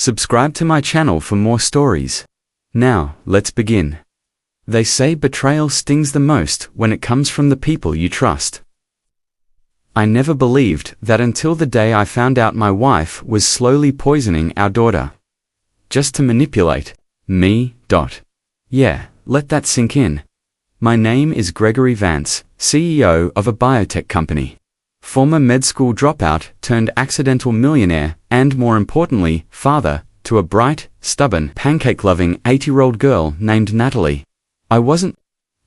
Subscribe to my channel for more stories. Now, let's begin. They say betrayal stings the most when it comes from the people you trust. I never believed that until the day I found out my wife was slowly poisoning our daughter. Just to manipulate me. Yeah, let that sink in. My name is Gregory Vance, CEO of a biotech company. Former med school dropout turned accidental millionaire, and more importantly, father to a bright, stubborn, pancake-loving 80-year-old girl named Natalie. I wasn't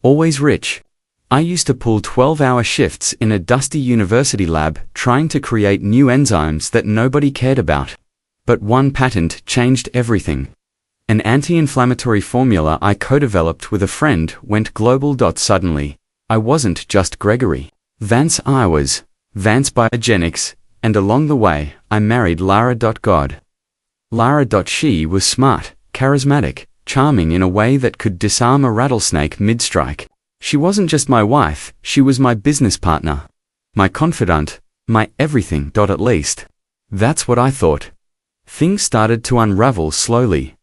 always rich. I used to pull 12-hour shifts in a dusty university lab trying to create new enzymes that nobody cared about. But one patent changed everything. An anti-inflammatory formula I co-developed with a friend went global. Suddenly, I wasn't just Gregory Vance, I was Vance Biogenics, and along the way, I married Lara. God. Lara. She was smart, charismatic, charming in a way that could disarm a rattlesnake mid-strike. She wasn't just my wife, she was my business partner. My confidant, my everything. At least, that's what I thought. Things started to unravel slowly.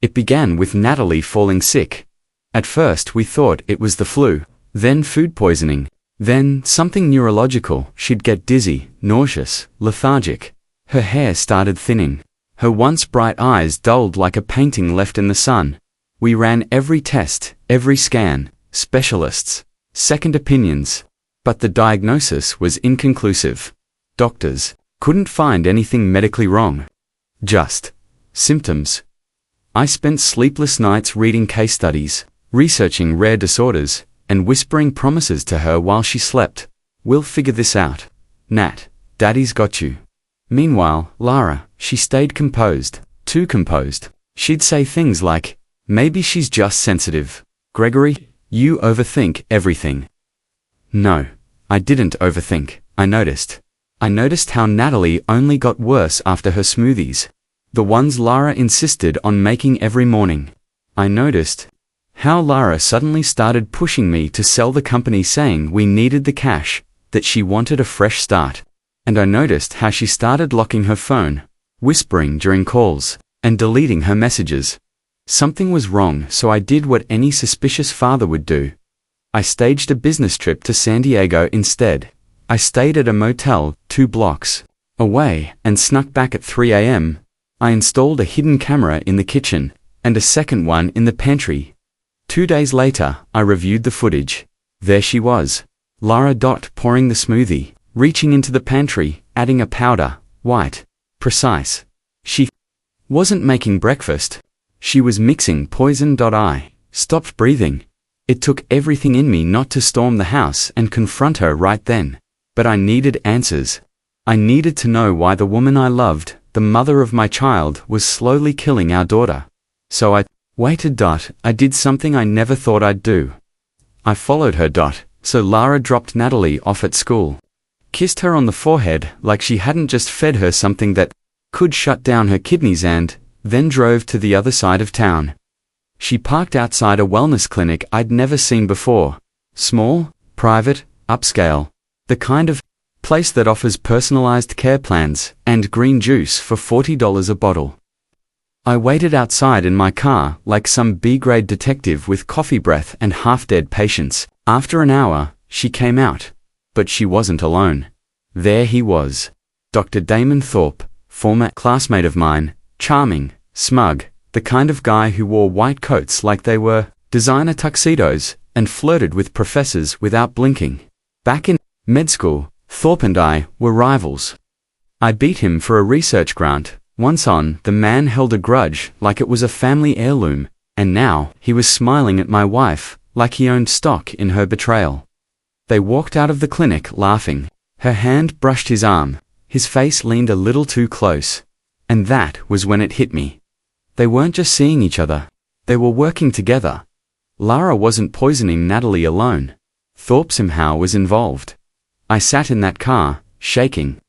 It began with Natalie falling sick. At first we thought it was the flu, then food poisoning, then something neurological. She'd get dizzy, nauseous, lethargic. Her hair started thinning. Her once bright eyes dulled like a painting left in the sun. We ran every test, every scan, specialists, second opinions. But the diagnosis was inconclusive. Doctors couldn't find anything medically wrong. Just symptoms. I spent sleepless nights reading case studies, researching rare disorders, and whispering promises to her while she slept. We'll figure this out. Nat, Daddy's got you. Meanwhile, Lara, she stayed composed, too composed. She'd say things like, maybe she's just sensitive. Gregory, you overthink everything. No, I didn't overthink. I noticed how Natalie only got worse after her smoothies. The ones Lara insisted on making every morning. I noticed how Lara suddenly started pushing me to sell the company, saying we needed the cash, that she wanted a fresh start. And I noticed how she started locking her phone, whispering during calls, and deleting her messages. Something was wrong, so I did what any suspicious father would do. I staged a business trip to San Diego instead. I stayed at a motel 2 blocks away and snuck back at 3 a.m. I installed a hidden camera in the kitchen and a second one in the pantry. 2 days later, I reviewed the footage. There she was, Lara. Pouring the smoothie, reaching into the pantry, adding a powder, white, precise. She wasn't making breakfast. She was mixing poison. I stopped breathing. It took everything in me not to storm the house and confront her right then. But I needed answers. I needed to know why the woman I loved, the mother of my child, was slowly killing our daughter. So I waited. I did something I never thought I'd do. I followed her. So Lara dropped Natalie off at school, kissed her on the forehead like she hadn't just fed her something that could shut down her kidneys, and then drove to the other side of town. She parked outside a wellness clinic I'd never seen before. Small, private, upscale. The kind of place that offers personalized care plans and green juice for $40 a bottle. I waited outside in my car like some B-grade detective with coffee breath and half-dead patience. After an hour, she came out. But she wasn't alone. There he was. Dr. Damon Thorpe, former classmate of mine, charming, smug, the kind of guy who wore white coats like they were designer tuxedos and flirted with professors without blinking. Back in med school, Thorpe and I were rivals. I beat him for a research grant. Once on, the man held a grudge like it was a family heirloom, and now he was smiling at my wife like he owned stock in her betrayal. They walked out of the clinic laughing. Her hand brushed his arm. His face leaned a little too close. And that was when it hit me. They weren't just seeing each other. They were working together. Lara wasn't poisoning Natalie alone. Thorpe somehow was involved. I sat in that car, shaking.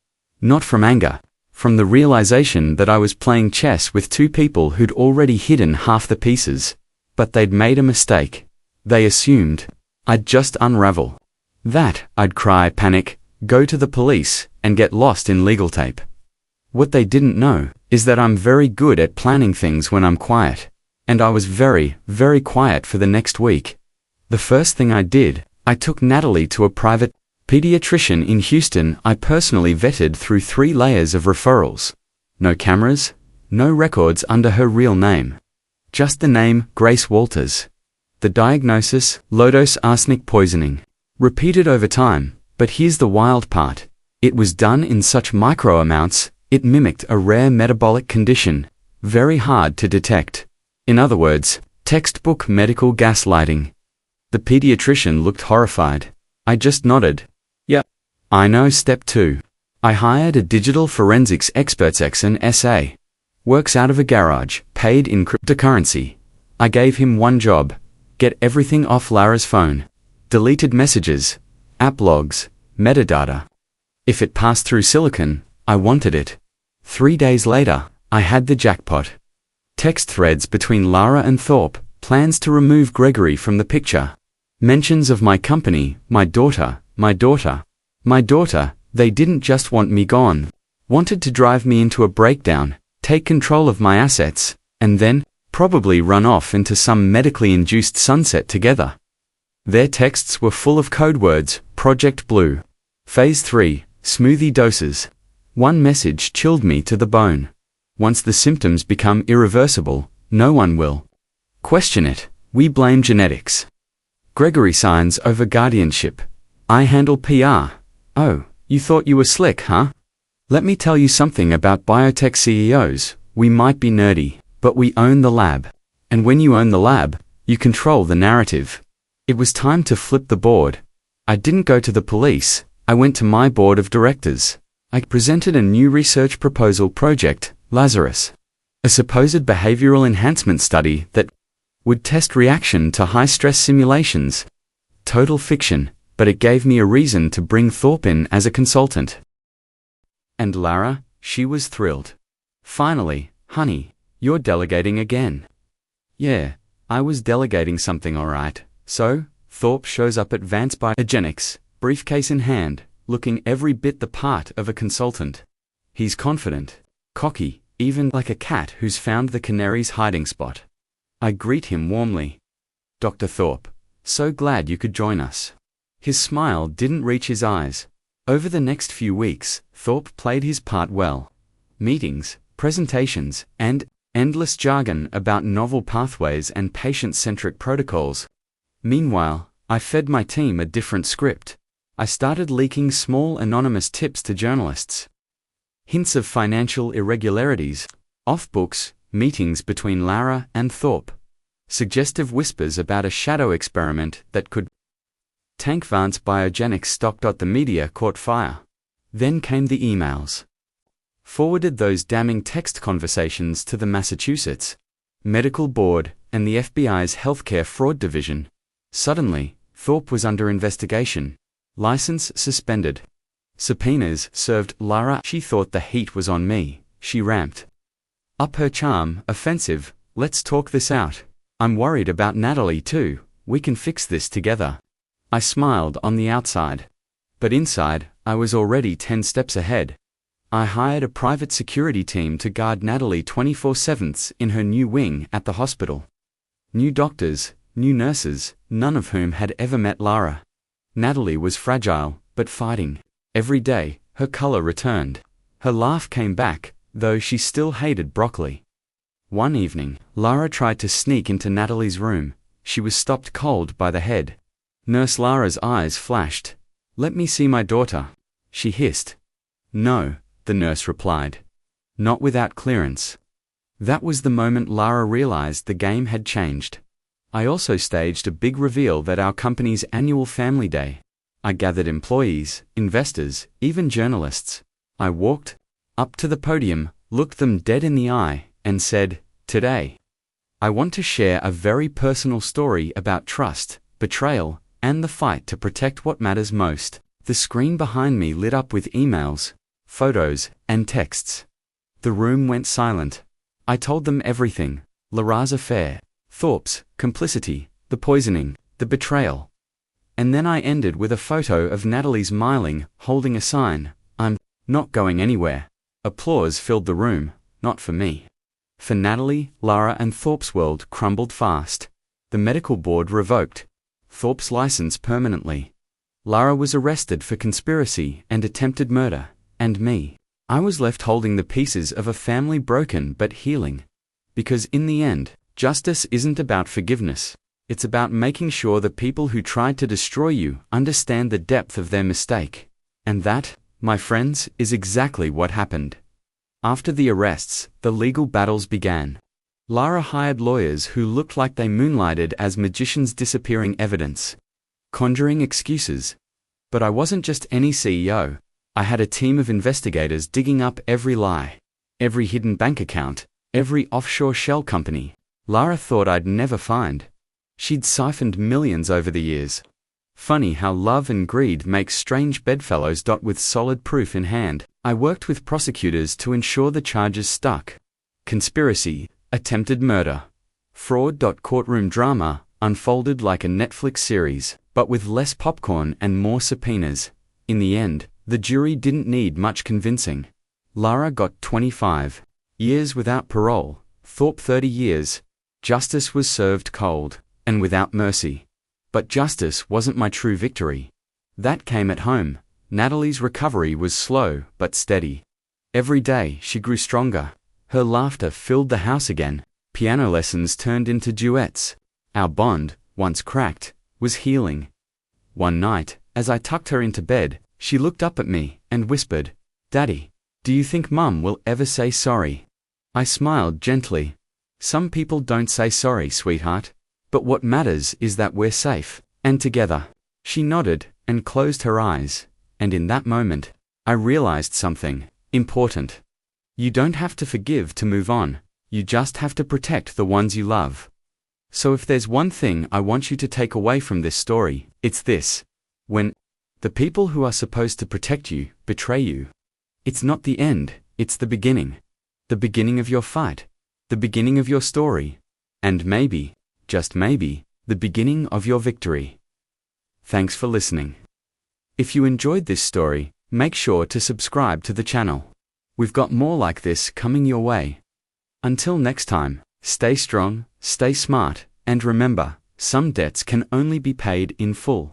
Not from anger. From the realization that I was playing chess with two people who'd already hidden half the pieces. But they'd made a mistake. They assumed I'd just unravel. That I'd cry, panic, go to the police, and get lost in legal tape. What they didn't know is that I'm very good at planning things when I'm quiet. And I was very, very quiet for the next week. The first thing I did, I took Natalie to a private pediatrician in Houston I personally vetted through 3 layers of referrals. No cameras, no records under her real name. Just the name, Grace Walters. The diagnosis, low-dose arsenic poisoning. Repeated over time, but here's the wild part. It was done in such micro amounts, it mimicked a rare metabolic condition, very hard to detect. In other words, textbook medical gaslighting. The pediatrician looked horrified. I just nodded. Yeah, I know. Step 2. I hired a digital forensics expert, an SA. Works out of a garage, paid in cryptocurrency. I gave him one job. Get everything off Lara's phone. Deleted messages, app logs, metadata. If it passed through silicon, I wanted it. 3 days later, I had the jackpot. Text threads between Lara and Thorpe, plans to remove Gregory from the picture. Mentions of my company, my daughter, my daughter. My daughter, they didn't just want me gone. Wanted to drive me into a breakdown, take control of my assets, and then, probably run off into some medically induced sunset together. Their texts were full of code words, Project Blue. Phase 3, smoothie doses. One message chilled me to the bone. Once the symptoms become irreversible, no one will question it. We blame genetics. Gregory signs over guardianship. I handle PR. Oh, you thought you were slick, huh? Let me tell you something about biotech CEOs. We might be nerdy, but we own the lab. And when you own the lab, you control the narrative. It was time to flip the board. I didn't go to the police. I went to my board of directors. I presented a new research proposal project, Lazarus. A supposed behavioral enhancement study that would test reaction to high-stress simulations. Total fiction, but it gave me a reason to bring Thorpe in as a consultant. And Lara, she was thrilled. Finally, honey, you're delegating again. Yeah, I was delegating something alright. So, Thorpe shows up at Vance Biogenics, briefcase in hand, looking every bit the part of a consultant. He's confident, cocky, even like a cat who's found the canary's hiding spot. I greet him warmly. Dr. Thorpe, so glad you could join us. His smile didn't reach his eyes. Over the next few weeks, Thorpe played his part well. Meetings, presentations, and endless jargon about novel pathways and patient-centric protocols. Meanwhile, I fed my team a different script. I started leaking small anonymous tips to journalists. Hints of financial irregularities, off-books, meetings between Lara and Thorpe. Suggestive whispers about a shadow experiment that could tank Vance Biogenics stock. The media caught fire. Then came the emails. Forwarded those damning text conversations to the Massachusetts Medical Board and the FBI's Healthcare Fraud Division. Suddenly, Thorpe was under investigation. License suspended. Subpoenas served. Lara, she thought the heat was on me. She ramped up her charm. Offensive, let's talk this out. I'm worried about Natalie too. We can fix this together. I smiled on the outside. But inside, I was already 10 steps ahead. I hired a private security team to guard Natalie 24/7 in her new wing at the hospital. New doctors, new nurses, none of whom had ever met Lara. Natalie was fragile, but fighting. Every day, her color returned. Her laugh came back, though she still hated broccoli. One evening, Lara tried to sneak into Natalie's room. She was stopped cold by the head. Nurse Lara's eyes flashed. "Let me see my daughter," she hissed. "No," the nurse replied. "Not without clearance." That was the moment Lara realized the game had changed. I also staged a big reveal at our company's annual family day. I gathered employees, investors, even journalists. I walked up to the podium, looked them dead in the eye, and said, "Today, I want to share a very personal story about trust, betrayal, and the fight to protect what matters most." The screen behind me lit up with emails, photos, and texts. The room went silent. I told them everything: Lara's affair, Thorpe's complicity, the poisoning, the betrayal. And then I ended with a photo of Natalie smiling, holding a sign, "I'm not going anywhere." Applause filled the room. not for me. For Natalie, Lara and Thorpe's world crumbled fast. The medical board revoked Thorpe's license permanently. Lara was arrested for conspiracy and attempted murder, and me. I was left holding the pieces of a family broken but healing. Because in the end, justice isn't about forgiveness. It's about making sure the people who tried to destroy you understand the depth of their mistake. And that, my friends, is exactly what happened. After the arrests, the legal battles began. Lara hired lawyers who looked like they moonlighted as magicians disappearing evidence, conjuring excuses. But I wasn't just any CEO. I had a team of investigators digging up every lie, every hidden bank account, every offshore shell company Lara thought I'd never find. She'd siphoned millions over the years. Funny how love and greed make strange bedfellows. With solid proof in hand, I worked with prosecutors to ensure the charges stuck. Conspiracy, attempted murder, fraud. Courtroom drama unfolded like a Netflix series, but with less popcorn and more subpoenas. In the end, the jury didn't need much convincing. Lara got 25 years without parole, Thorpe 30 years. Justice was served cold, and without mercy. But justice wasn't my true victory. That came at home. Natalie's recovery was slow but steady. Every day she grew stronger. Her laughter filled the house again. Piano lessons turned into duets. Our bond, once cracked, was healing. One night, as I tucked her into bed, she looked up at me and whispered, "Daddy, do you think Mum will ever say sorry?" I smiled gently. "Some people don't say sorry, sweetheart. But what matters is that we're safe, and together." She nodded and closed her eyes, and in that moment, I realized something important. You don't have to forgive to move on, you just have to protect the ones you love. So if there's one thing I want you to take away from this story, it's this. When the people who are supposed to protect you betray you, it's not the end, it's the beginning. The beginning of your fight, the beginning of your story, and maybe, just maybe, the beginning of your victory. Thanks for listening. If you enjoyed this story, make sure to subscribe to the channel. We've got more like this coming your way. Until next time, stay strong, stay smart, and remember, some debts can only be paid in full.